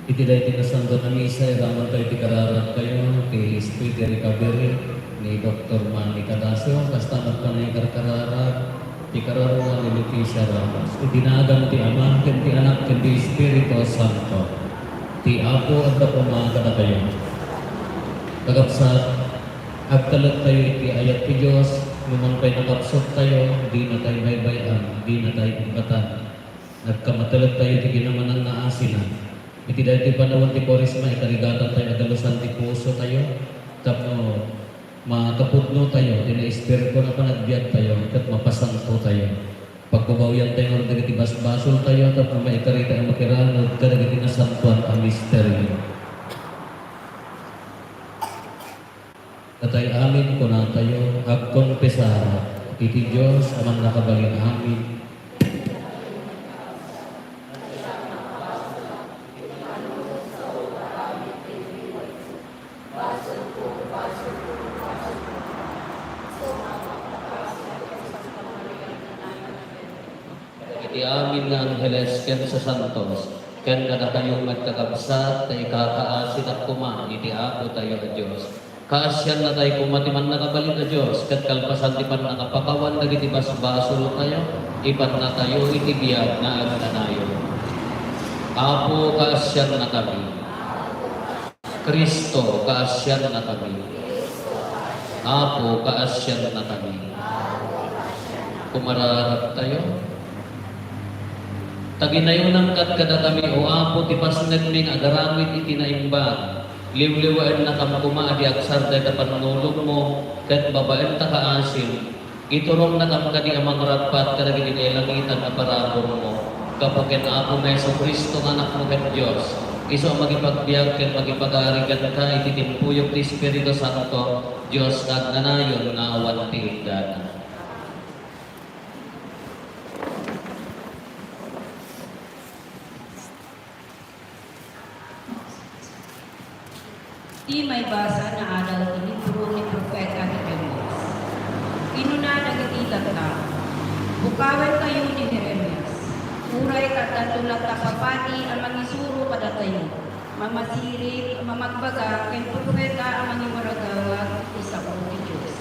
Iti dahi tinasanto na misa, iraman kayo ti kararat kayo, ti Speedy Recovery, ni Dr. Manny Cadasio, kastamat ka na yung karkararat, ti kararuan ni Leticia Ramos. Itinagam ti Ama, ken ti Anak, ken ti Espiritu Santo. Ti Apo at Dapamagana kayo. Kagapsat, agkalat tayo iti ayat ti Diyos, lumang kayo nakapsot tayo, di na tayo baybayan, di na tayo imbatan. Nagkamatalat tayo iti ginamanan na asinan. Iti dahil ti panahon ti Korisma, ikarigatan tayo agalusan ti puso tayo, tapno makapudno tayo, tina-espiritu na panagbiag tayo, at mapasanto tayo. Pagbabawian tayo ng dagiti basbasol tayo, tapno maikarita ang makiranod, kadagiti na santuan ang misteryo. Katay amin ko na tayo, agkonpesara, iti Diyos, amang nakabalin amin, iti amin nga Angeles ken sa Santos, ken kada kayong magkakabsat, tayo kakaasin at kuma, iti Apo tayo a Diyos. Kaasyan na tayo kumatiman nakabalin a Diyos, kat kalpasan ti pan nakapakawan, nagiti basbasol tayo, ipan na tayo iti biyag na agtanayo. Apo, kaasyan na kami. Kristo, kaasyan na kami. Apo, kaasyan na kami. Kumararap tayo. Taginayon ng kada kami, o Apo, ti pasnagming agaramid iti naimbag. Liwliwaan na kamkuma adi aksar dahil na panunulog mo, kat babaen ta kaasin. Iturong na kamkadi amang rapat kadagiti ilangitan na parabor mo. Kapakin Apo na Yesu Kristo nga anak mo kat Diyos. Iso ang magipagbiag kat magipag-aarigan ka, ititimpuyok ti Espiritu Santo, Diyos nagnanayon na awan ti higdana. Di may basa na adal ti libro ni Propeta Jeremias. Inuna nagitilag ka. Bukawan kayo ni Jeremias. Uray katatulat na papati ang mangisuro kada tayo. Mamasirik, mamagbaga, ken propeta ang mangimaragawag isa ko ni Diyos.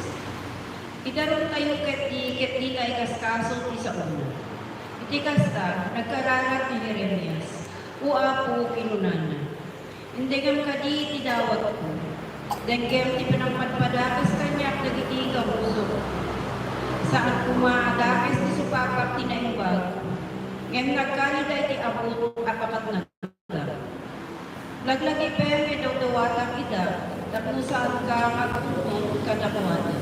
Idaron tayo ket di tayo kaskaso isa ulo. Iti kasta, nagkararat ni Jeremias. Apo kinunana. Hindi kang kadi tidawat ko. Dengkem ti pinangpadpadakas kanyak nagiti kabuso. Saan kumaadakas ti supakap tinaimbag. Ngem nagkalida iti abot akapat na. Laglagi peme daw dawatang ida. Tapno saan ka magpunod kadapwada.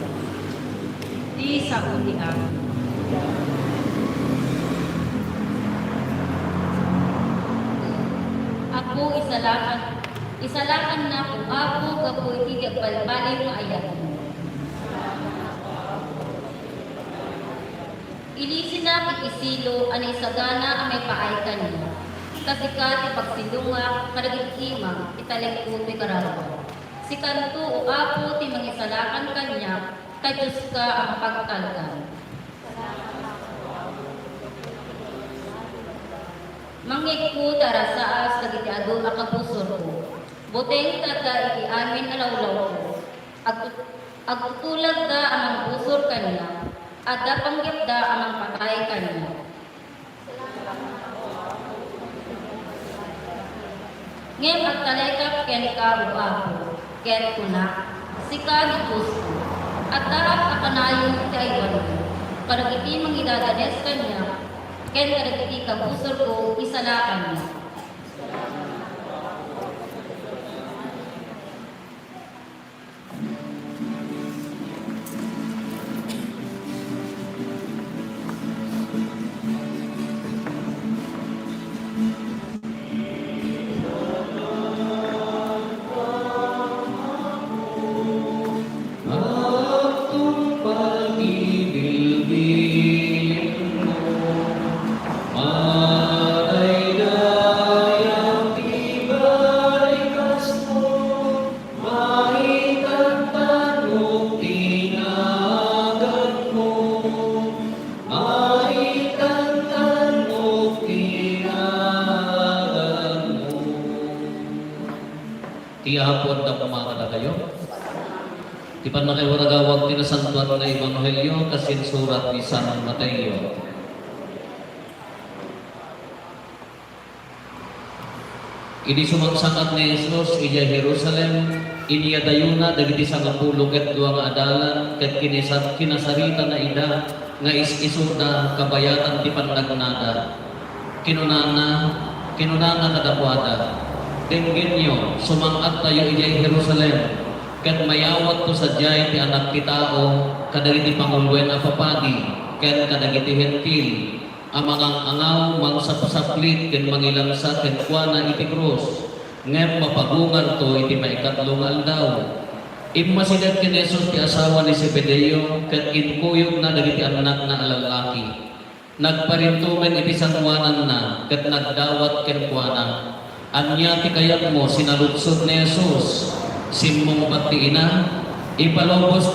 Di sa uti ako. Ako isalakan na kung Apo kapoy tigagbalbalin mo ayat mo. Ilisin na kikisilo anay sagana ang may paay kanina. Kasikat ipagsilunga kadagigima italagpo ti kararawa. Si kanto o Apo ti mangisalakan kanya kay Diyos ka ang pagkalkan. Mangik ko darasaas dagiti adu akabusor ko. Boteng tata iti amin alawlaw ko. Agtutulag da amang busor kanya. At dapanggip da amang patay kanya. Ngem agtalekap ken ka o Apo. Ken kuna. Sika ni Diyos ko. At darap akanayon iti aywan ko. Kadagiti mangidadanes kanya. Ken kadagiti kabusor ko isalakan niya. Maray Tiyahapon na pumakala kayo. Di pa na kayo nagawag tinasantuan na Ebanghelyo kasi surat ni San Mateo. Ini sumagsakat ni Jesus iya Jerusalem, iniya dayuna dagiti sangapulo ket dua nga adalan ket kinasarita na ida nga isisod na kabayatan ti pannagnada. Kinunana kadakwada. Denggenyo sumangat tayo iya Jerusalem ket mayawat to sadyay ti anak ti tao kadagiti pangulwen a papadi ket kadagiti hentil amangang angaw mangsapsaplit ken mangilangsa ken kuana iti krus ngem mapagungan to iti maikatlong aldaw. Immasidad ken Jesus ti asawa ni Zebedeo ket inkuyog na dagiti anak na lalaki. Nagparintumen iti sanguanan na ket nagdawat ken kuana. Anya ti kayat mo sinalutsod ni Jesus simmong patiina ipalubos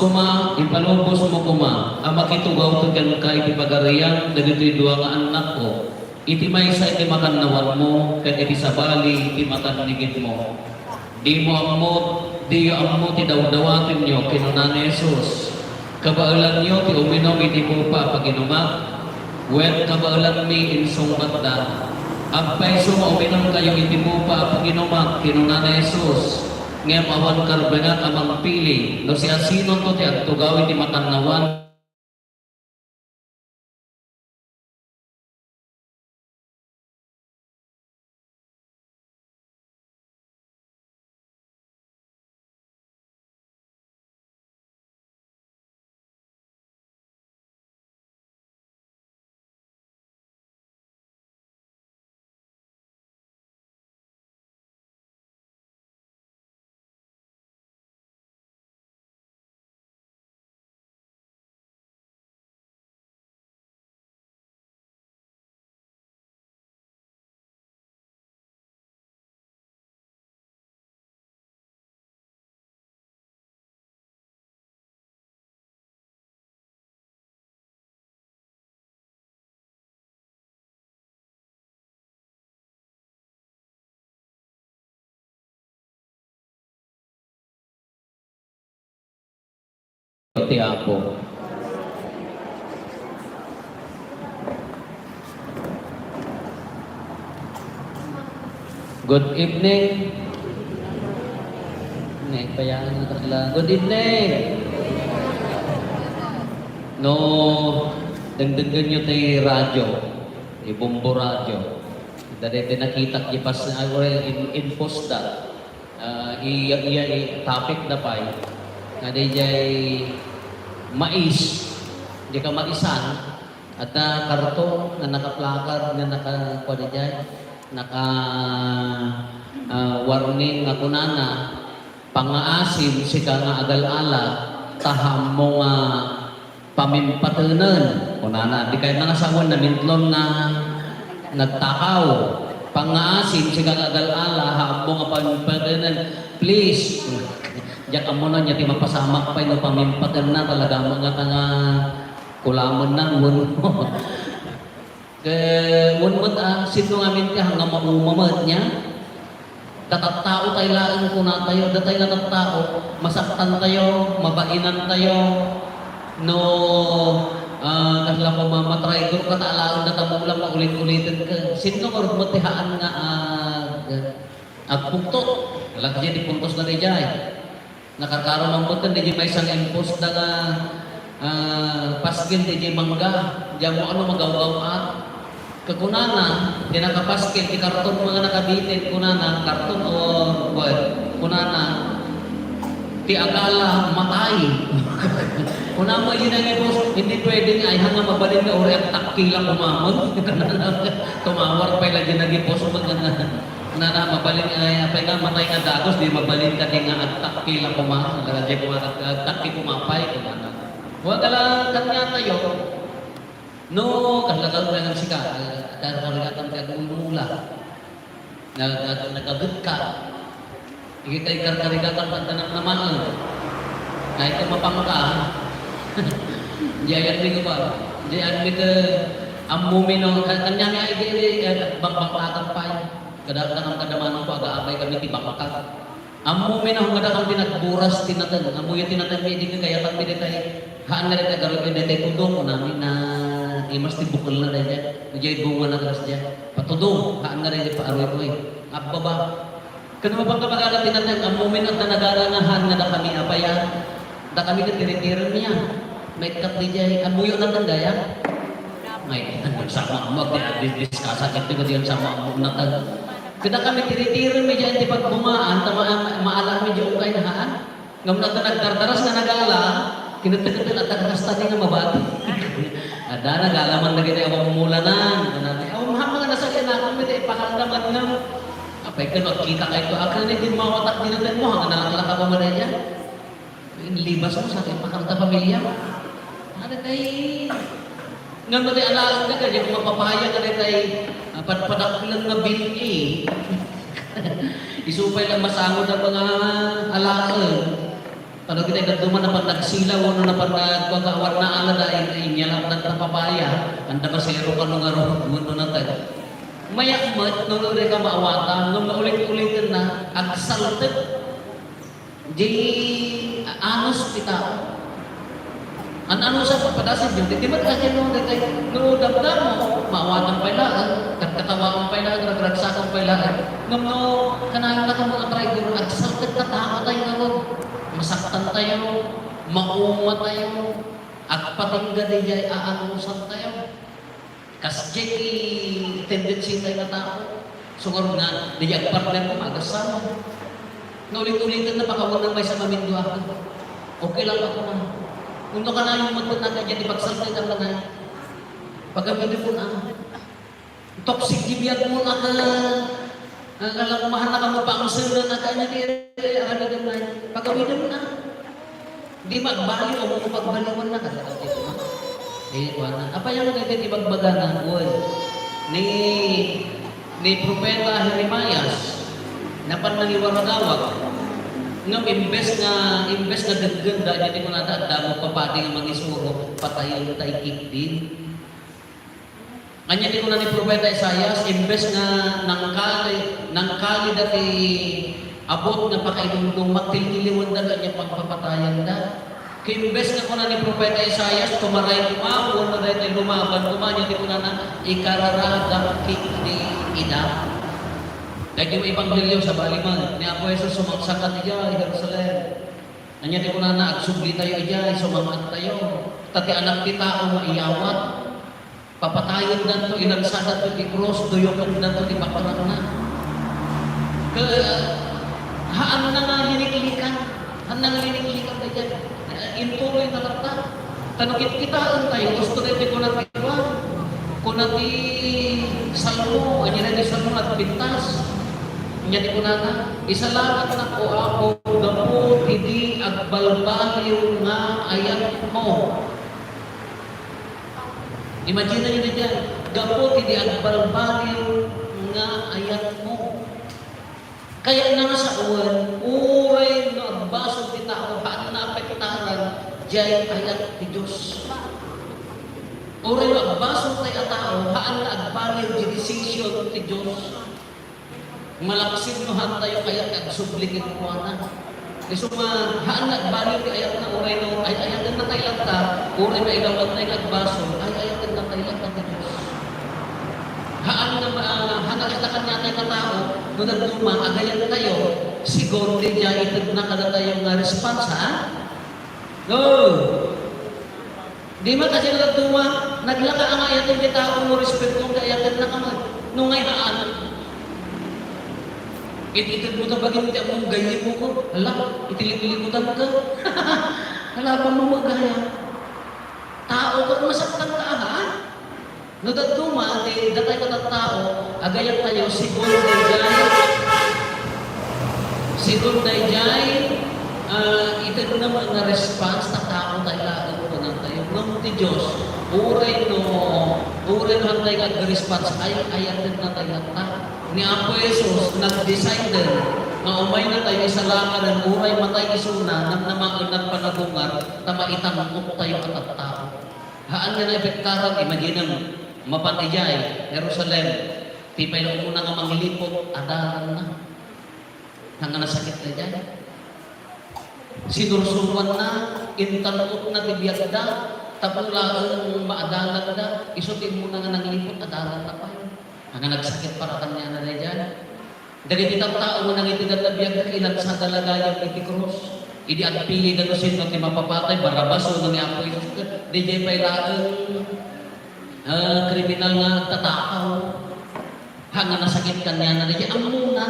mo kuma ang makitugaw to ken ka iti pagarian dagiti dua nga anak ko iti maysa iti makannawan mo ket iti sabali iti makannigit mo di ammo ti dawdawaten nyo kinuna ni Jesus kabailan nyo ti uminom iti pupa paginumak wen kabailan mi insong batda agpay uminom kayo iti pupa paginumak kinuna ni Jesus ngem awan karbengat amang pili no siya sino to ti agtugaw iti makannawan ti Apo. Good evening. Good evening. No, dagdagan nyo tayo radyo. Ibumbo radyo. Dahil tinakita ipas in posta. Topic na pa kada jay mais di ka maisan at karton na nakaplakad na nakakuha jay naka warning nga kunana pangaasim si ka nga agal-ala taham mo nga pamimpatunan kunana di kayo nangasawan na mintlon nga nagtakaw pangaasim si ka nga agal-ala taham mo nga pamimpatunan please diyak amo na niya ti mapasamak pa ino pamimpatan na talaga mga tanga kulaman na wun mo. Wun mo sino nga minti hanggang maumamad niya. Tatatao tayo laing kuna tayo, datay na tatatao, masaktan tayo, mabainan tayo, no kasla ko mamatry ko katalaon na tamulang maulit-ulitin ka. Sino ka rin matihaan nga agpunto. Lagi di puntos na di jay. Nakakaroon ng buton, di may isang impos na nga paskin, di mangga, di mo ano magaw-gaw kakunana, di nakapaskin, di karton mga nakabitin, kunana, karton o kunana, di agala, matay. Kunana mo yun ang impos, hindi pwedeng ay hanga mabalin ka, uri ang takila kumamag. Tumawar pa lagi nag-impos, na mabalin apa nga matay nga dagos di mabalin ka di nga agtakki lang kumakas nagadi agtakki kumapay kumana wa kala kanya tayo no kalakal nga sika karkarigatan ka gumula nagagut ka ikay karkarigatan pagtanak naman kahit mapangka jayan mi ba jayan mi amumino kanya nga bang-bang pa kadang-kadang kadamanan ko aga-agay kami ti bangkag. Amo may nahungada kang tinagburas tinatan. Amo yung tinatan may hindi kaya kang pinitay. Haan na rin tagarog yung detay tudong ko namin na imas tibukol na rin dyan. Medyo bunga na karas dyan. Patudong. Haan na rin yung paaroy ko eh. Abba ba? Kano bang kapag tinatan, ang moment at nagarangahan na da kami apaya. Da kami na tinitiran niya. May kat di dyan. Ang buyo na tandaya. May sama mo. Discuss agad ko diyan sama mo na tandaya. Kada kami tinitiran mi dyan, di pag bumaan, maalam mi dyan kay nahaan. Ngam na nagdardaras na nagala, kinatagatan at nagkasta nga mabati. Ada nagalaman na gina yung mulanan. Ang mga nasa kinakon, may ipakaldaman nga. Apay ka kita kayo ito. Akala na din mawatak din natin mo, hanggang nalaklaka pa man yan. Libas mo sa ating pakalda pamilya. Ano tayo? Ngam na tayo alaan ka kaya kung mapapahaya ka na tayo padakpilan na bilki. Isupay lang masangod ang mga alaan. Paano kita nagduman na pag nagsilaw, ano na pag nagwagawar na alada, inyalang nagtapapaya, ang dabasero ka nung araw, mundo na tayo. Mayak mat, nung ulit ka maawatan, nung ulit-ulitin na, agsalted. Di anos kita. Ano sa pagpadasin yun, di ba kasi nung damdam mo, maawatan pa ilaan, katawaan pa ilaan, ragragsakan pa ilaan. Ngam no, kanayon na ka mga trigger, agsalted na tao tayo nga masaktan tayo, mauma tayo, at patingga di jay aanusan tayo. Kasi tendency tayo na tao. Sungar nga, di jay partner ko magasama. Naulit-ulitan na baka wag na may sa mamindo ako. Okay lang ako na. Kung ka na yung magpunta ka dyan, ipagsaltay ka lang na. Pagkabili po na. Toxic gibiyat mo na ka. Alam mo, mahal na ka mo pa ang sila na kanya pagkawin mo na. Di magbali o mo pagbaliwan na ka. Apa yang natin ibagbaga na ni Propeta Jeremias na panangiwaranawag nga imbes na gaganda niya di mo nata damo papati ng mga isuro patayon tayo kikdin. Kanya di ko na ni Propeta Isaias, imbes nga nangkali dati abot nga pakailundong magtiltiliwan na kanya pagpapatayan na. Imbes nga ko na ni Propeta Isaias, tumaray kumawon na dahil lumaban, kumanya di ko na ikararagang kikdi ina. Dahil yung Ebanghelyo sa baliman, ni Apo Jesus sumagsakat niya, Jerusalem. Kanya di ko na agsubli tayo niya, sumamat tayo. Tati anak di tao maiyawat. Papatayon na ito, inagsada ito, i-cross, doyokan na ito, ipaparang na. Haan na nga linikilikan. Haan na nga linikilikan tayo dyan. Intuloy na lang ta. Tanukit kitaan tayo, gusto na ito ko na tiwa. Kung nati salmo, kanya na di salmo at pintas. Kanya di ko na isalamat na ko ako, gamot, hindi agbalbaliw nga ayat mo. Imagine nyo na dyan, gapot, hindi agbalbaliw nga ayat mo. Kaya na nga sa uwan, uray no agbaso di tao, haan na apektaran, diyay ayat ni Diyos. Uray no agbaso tayo tao, haan na agbaliw di desisyon ni Diyos. Malaksin no han tayo kaya agsubligin ko na. Kasi haan na agbaliw di ayat na uray no, ay ayat na tayo lang ta, uray na ilawat na yung agbaso, ay ayat na tayo lang ta ni Diyos. Haan na katakan natin na tao, nung nagduma, agayan tayo, siguro din niya itag na kada tayong response, ha? No! Di man kasi nagduma, naglaka ang ayatan ni tao mo respect kung kayatan na kamay. Nung ngay haan, ititid mo ito bagay mo di akong gayin mo ko. Hala, itilip-iliputan ka. Hala pa mo magaya. Tao ka, masaktan ka, ha? No datuma, datay ka ng tao, agayan tayo, siguro dayjay, ito naman na response na tao tayo lahat ko na tayo. Nung ti Diyos, uray no hantay ka response, ayatin na tayo na. Ni Apo Jesus, nag-decide din, na umay na tayo isalaman ng uray matay isuna, nagnamangan panagungar, na maitangkot tayo at tao. Haan nga na epektaran, imagine mo, mapanijay, Jerusalem, tipay lang muna nga manglipot, adaran na. Hanga nasakit na dyan. Sinursuwan na, intalot na tibiyag da, tapos lang maadalan da, isutin mo na nga nanglipot, adalan na pa yun. Hanga nagsakit para kanya na dyan. Dagiti tao mo nang itinatabiyag na ilan sa dalaga yung itikros. Idi at pili na nusin no ti mapapatay, barabas o ni Apo Isus. Di jay pailaan kriminal nga tatakaw. Hanga nasakit kanya na dyan. Ang muna,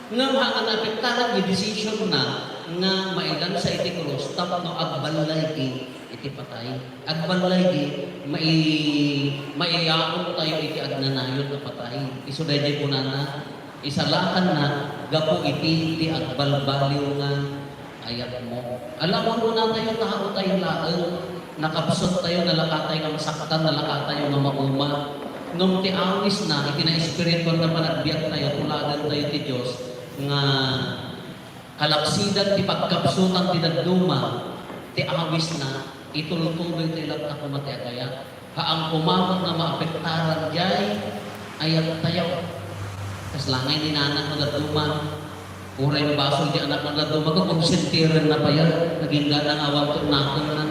nga hanga naapektaran yung decision na nga mailan sa itikros, tapno agbalay iti patay. Agbalay maiyaon tayo iti agnanayon na patay. Isuday jay po na isalakan na gapo iti agbalbaliw nga ayat mo. Alam mo na tayo tao tayo laeng nakapsot tayo nalakatay nga masaktan nalakatay nga mauma. Nung ti awis na itina-espiritual na panagbiyak tayo tulagan tayo ti Dios nga kalaksidan ti pagkapsutan ti daduma ti awis na itultuloy tayo lang na kumatay kaya haang kumamot na maapektaran jay ayat tayo. Kas langay ni nanak na daduma. Uray ng baso di anak na daduma ko kung sentiran na pa yan. Naging ganang awang ko nakon na.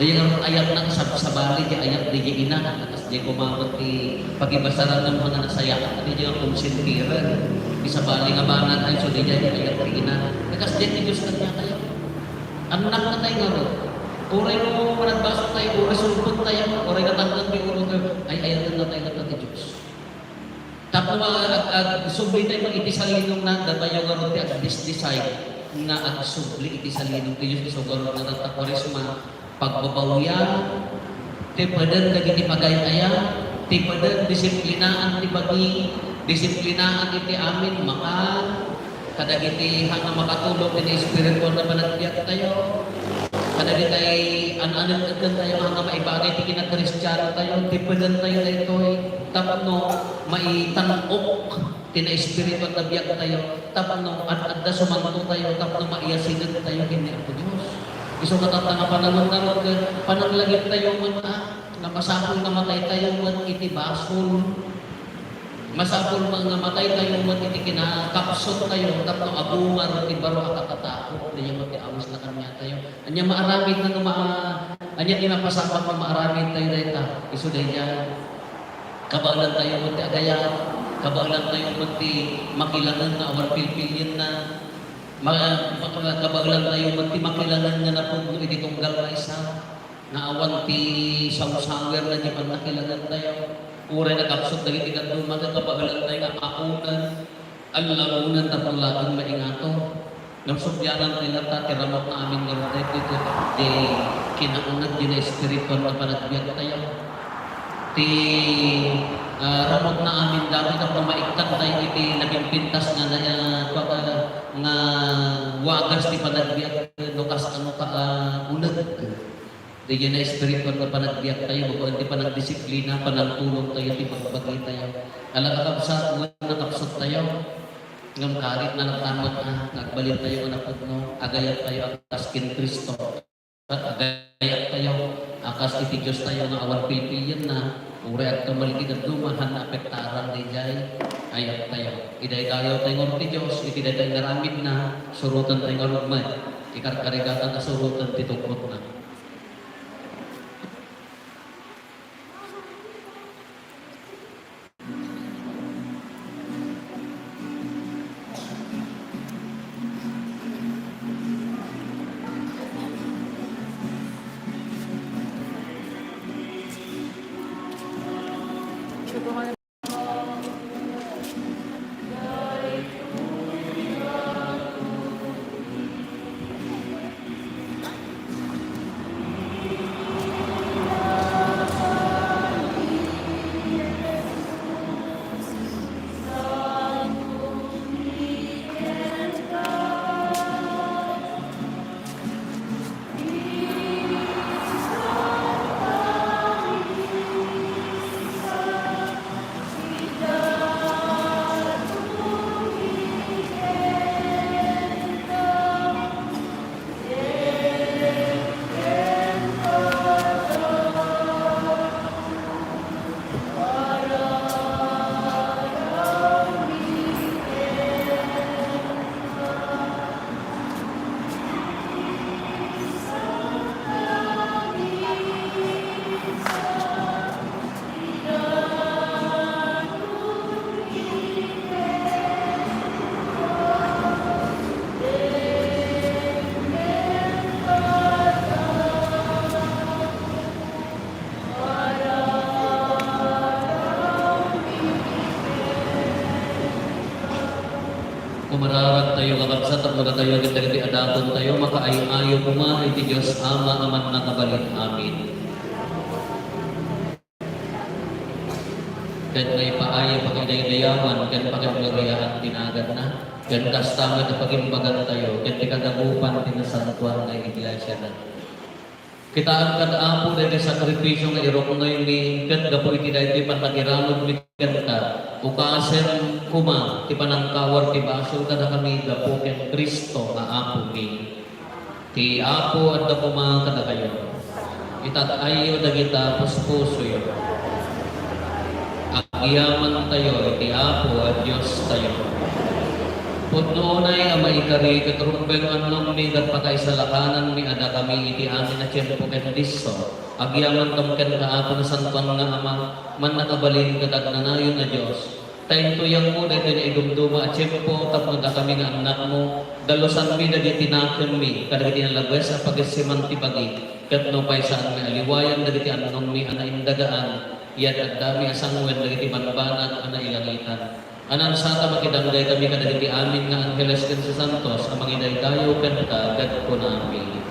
Dahil ang ayat na sabali di ayat di ina. Tapos di kumamot di pagibasaran ng mga nasayaan. Di yung kung sentiran. Isabali nga banat ay so di ayat di ina. Kasi di Diyos kanya tayo. Anak na tayo nga ro. Uray mo managbaso tayo. Uray sulpot tayo. Uray katanggang di ulo tayo. Ay ayat na tayo na di Diyos. Tapos subli tayo mag itisalinong na datayo nga ron ti ag-decide nga ag-subli itisalinong ti Diyos isugaro na natakorisma pagbabawyan ti padan dagiti pagayaya ti padan disiplinaan ti bagi disiplinaan iti amin maka kadagiti hanga makatulog ti espiritual na panagbiyak tayo kadagiti tay an-anan tayo hanga maibagay ti kinakristyano tayo ti padan tayo daytoy tapno maitanok tina-espiritu at nabiyag tayo tapno at sumanto tayo tapno maiyasinag tayo kini Apo Diyos. Iso katatanga panalong narod pananglagip tayo nga masapol nga matay tayo iti basol. Masapol nga matay tayo iti kinakapsot tayo tapno abungar iti baro akatatakot diya matiawas na kanya tayo. Anya maaramid na anya di mapasapat na maaramid tayo dayta. Iso dayta kabaulan tayo munti agaya, kabaulan tayo munti makilangan na awan pilpilin na, kabaulan tayo munti makilangan na po iti tunggal na isa, na awan ti sanger na di man nakilangan tayo, uray na kapsot na itigan dumaga, kabaulan tayo nga kaunan, ang lamunan tapang laging maingato. Nang subyanan nila ta, tiramot na amin nga rin dito, di kinaunag din na espiritual na panagbiyak tayo. Ti ramot na amin dami na pamaiktan tayo iti naging pintas nga nga wagas ti panagbiyak nukas ano ka unag di na espiritual na panagbiyak tayo bukuan ti panagdisiplina panagtulong tayo ti pagbagay tayo alakakapsat na kapsot tayo ngam karit na nagtamot nagbalit tayo na pagno agayat tayo akas kin Kristo agayat tayo akas iti Diyos tayo nga awan pilpilyan na uray at kamaliki na dumahan na apektaran di jay ayat tayo. Iday tayo tayo ng ti Diyos, itiday tayo naramid na surutan tayo ng rugmay. Ikarkarigatan na surutan titungkot na. Kumararag tayo kakabsat at mga tayo agad agad adapon tayo makaayo-ayo kuma iti Diyos Ama aman nakabalit amin. Kan may paaya pakidaydayawan, kan pakidloryahan tinagad na, kan kastamad na pagimbagan tayo, kan tikadagupan tinasantuan na iglesia na. Kita ang kadaapo dahil sakripisyo nga irok na yung kan gapo iti dahil panagiranog mi kanta, ukasen kuma, ti panangkawar ti baso kada kami gapo ken Kristo nga apo mi. Ti apo at da kuma kada kayo. Itatayo da kita puspuso yun. Agyaman tayo, iti apo at Diyos tayo. Putnoonay ang maikari, katrumbeng anong mi kat pakaisalakanan mi ada kami iti amin na tiyempo ken Kristo. Agyaman kam ken kaapo na santuan nga ama, man nakabalin katag nanayon na Diyos. Tayo tuyang mo dahil na idumduma at tiyempo tapno da kami nga anak mo. Dalusan mi dagiti tinaken mi, kadagiti nalagwes sa pagasiman ti bagi. Katno pa'y saan mi aliwayan dagiti anong mi anaindagaan. Yan at dami asang wen dagiti banbanat ana ilangitan. Anan sata makidanggay kami kadagiti amin nga Angeles ken sa Santos ang mangidaydayo ken kagad ko namin.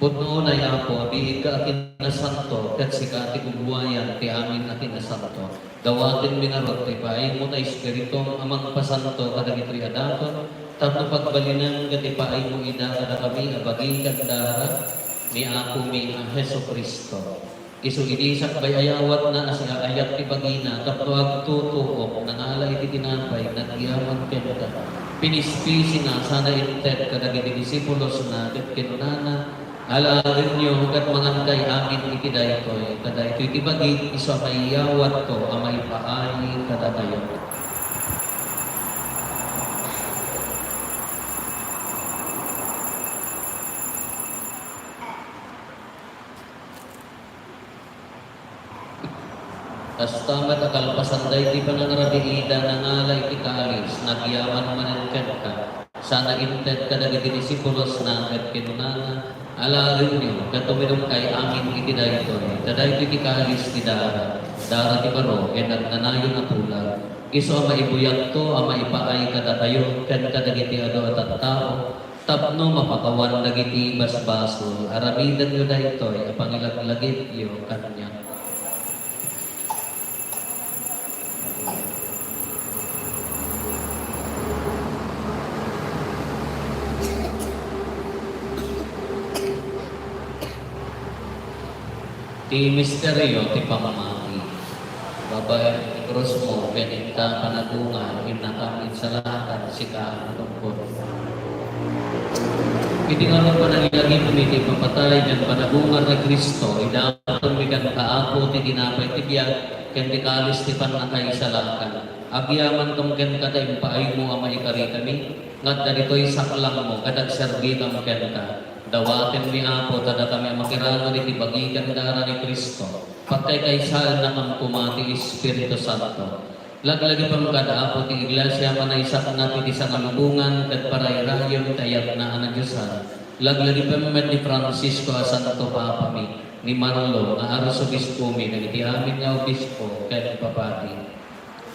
Putno na yapo, biig ka akin na santo, kat sika ti kubuayan, ti amin akin na santo. Dawatin minarot, ti paay mo na espiritu, amang pasanto, kadagitri adato, tapno pagbalinan, gati paay mo ida, kada kami, abagi kandara, ni ako mi ang Heso Kristo. Isu inisak bay ayawat na asya ayat ti bagina, tapno agtutuok, nangala iti tinapay, nagyaman kenta. Pinispisi na, sana intet, kadagiti disipulos na, kat kinana, alagin nyo kat mangangkay amin iti daytoy kada iti tibagi iso mayawat to amay paani kada kayo. Kastamat akal pasanday ti panangarabiida nangala iti kalis nagyaman mananket ka sana intet kada iti disipulos na at kinunana alagin nyo, katuminong kay amin iti daytoy, taday iti kalis ti dara ti baro, enat nanayon na pulag. Iso ama ibuyag to, ama ipaay kada tayo, ken kadagiti ado at tao, tapno mapakawan dagiti basbasol, aramidan nyo daytoy, apangilaglagit yo kanya. Ti misteryo ti pamamati. Babay cross mo, peninta panagungan, inakam insalakan, sika tungkol. Iti nga nung panalilagin tumiti papatay dyan panagungan na Kristo, idaton bigan kaapo ti ginapay ti biyag, ken ti kalis ti panakay salakan. Agyaman kong ken kada impaay mo ama ikari kami, ngat darito'y saklang mo, kadag serbitam ken ka. Dawatin mi apo, tada kami makirangan iti bagikan dara ni Kristo. Patay kay saan na kang kumati Espiritu Santo. Laglagi pang kada apo ti iglesia manaisak na ti isang alubungan kat parairayon tayat na ana Diyosan. Laglagi pa ni Francisco a Santo Papa mi, ni Manolo na aros obispo mi, nagiti amin nga obispo kay papati.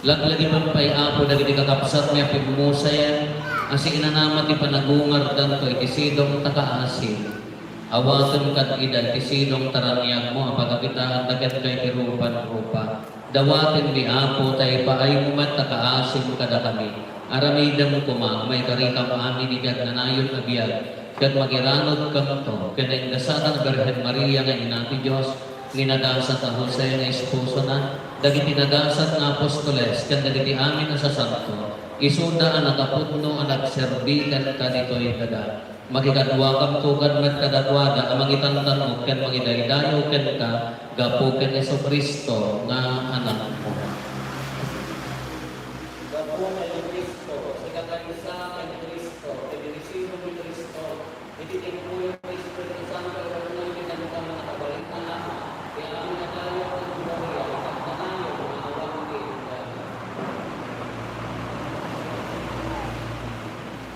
Laglagi pa pay apo nagiti kakapsat mi apimusayan, asi inanama ti panagungar danto iti sidong takaasin. Awasan kat idan ti sinong taraniag mo apagapitaan dagat kay irupan rupa. Dawaten mi apo tay paay mo mat takaasim kada kami. Aramidam kuma may karikam amin ni kat nanayon abiyag. Kat magiranod kam to ken dasatan Birhen Maria nga ina ti Dios ninadasat ang Jose nga esposo na dagiti nadasat nga apostoles ken dagiti amin na sa santo. Isuda ang nakapudno ang nagserbikan ka dito'y kada. Magikadwa kam tukad met kadadwada ang magitantanog ken magidaydayo ken ka gapo ken Hesus Kristo nga anak mo. Gapo ken Kristo, sa kagaysa ken Kristo, edinisino ni Kristo, ititingpuyo ni Espiritu Santo ken ng kanang mga kabalita na kaya ang nagalaw ng Maria at kanayo mga awang ni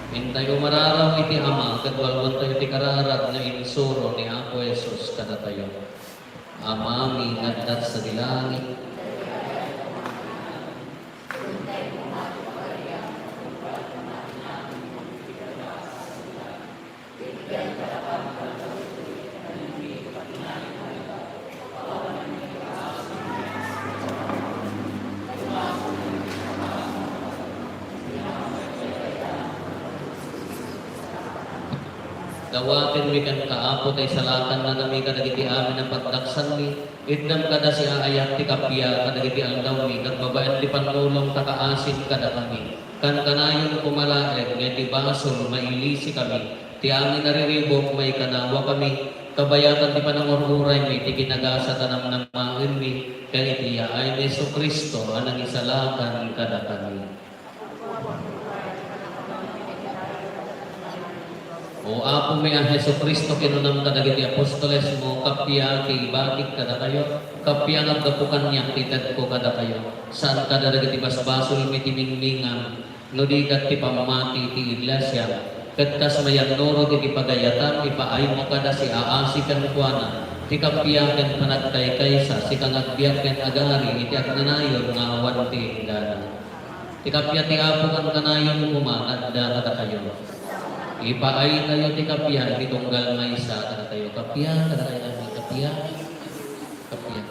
Hintayo mararaw iti Ama, kadwalwan tayo iti kararat na insuro ni Apo Jesus kada tayo. Ama, minagdat sa dilangit. Dawatin mi kan kaapo tay salatan na nami kadagiti amin ang pagdaksan mi. Itnam kada si aayat ti kapya kadagiti aldaw mi kat babaen ti panulong takaasin kada kami. Kan kanayon kumalaeg nga ti basol mailisi kami. Ti amin nariribok may kanawa kami. Kabayatan ti panangururay mi ti kinagasa tanam namaen mi. Ken iti ay ni Hesus Kristo anang isalakan kada kami. O apo may ang Hesus Kristo kinunam kadagiti apostoles mo kapya ti bakit kada kayo kapya nga gapukan niya titad ko kada kayo saan kada dagiti basbasol mi ti mingmingan no di kat ti pamati ti iglesia ket kas mayanoro ti pagayatan ipaay mo kada si aasi kan kuana ti kapya ken panagkay kaysa si kangagbiak ken agari iti agnanayon nga awan ti indana ti kapya ti apo kan kanayon kumanad da kada kayo. Ipaay tayo ti kapya, itunggal may isa, kada tayo kapya, kada tayo namin kapya, kapya.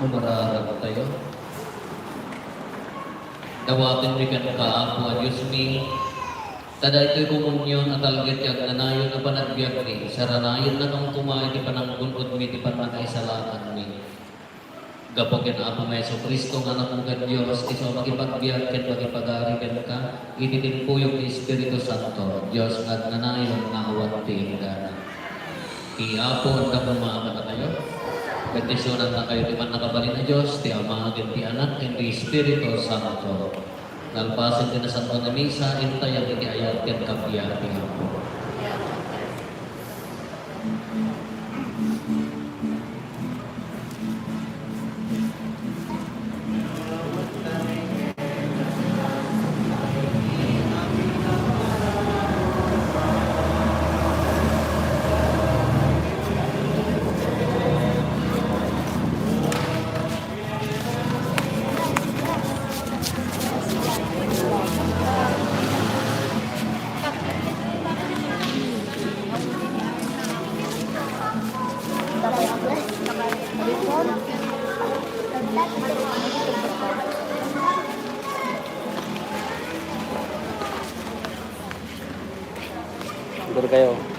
Umararap tayo. Dawatin mi kan kaapo a Diyos mi. Tada ito'y komunyon at algit yung nanayon na panagbiag mi. Saranayon na kang kumain di pananggunod mi, di panakaisalatan mi. Gapagin ako may Yesu Kristo nga namong ka Diyos, iso magipagbiag ken magipagarigan ka, ititin po yung Espiritu Santo, Diyos nga nanayon na awat ti ingana. Iapo ang kapumama na kayo. Petisyonan na kayo di man nakabalin na Diyos, ti Ama, ti Anak, ti Espiritu Santo. Nalpasin din na Santo na Misa, intayan iti ayat ken kapiyat ti Apo. Tidur kayo.